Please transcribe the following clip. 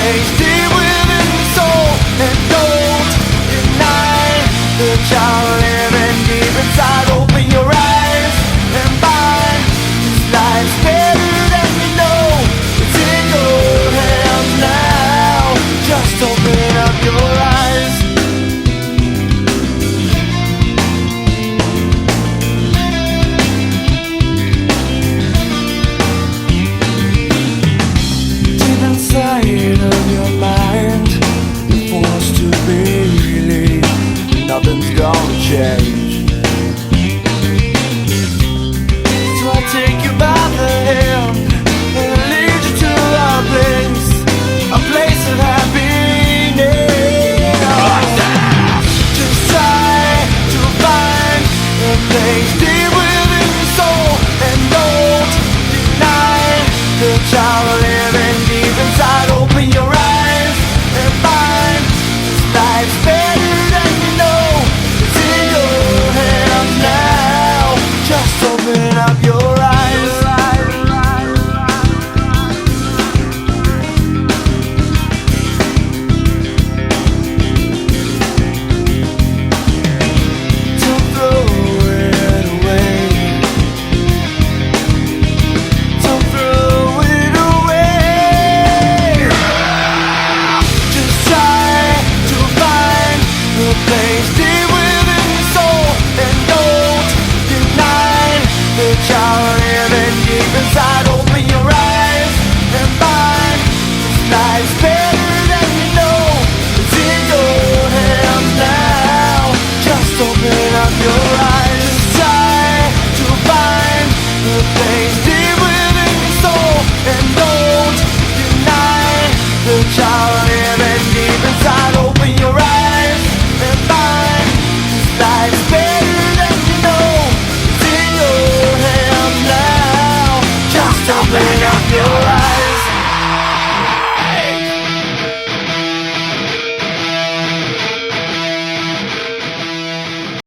place deep within the soul. And don't deny the child living deep inside. Open your eyes and find this life's better than you know. It's in your hands now. Just open up your eyes. Deep inside of your mind, you're forced to believe nothing's gonna change.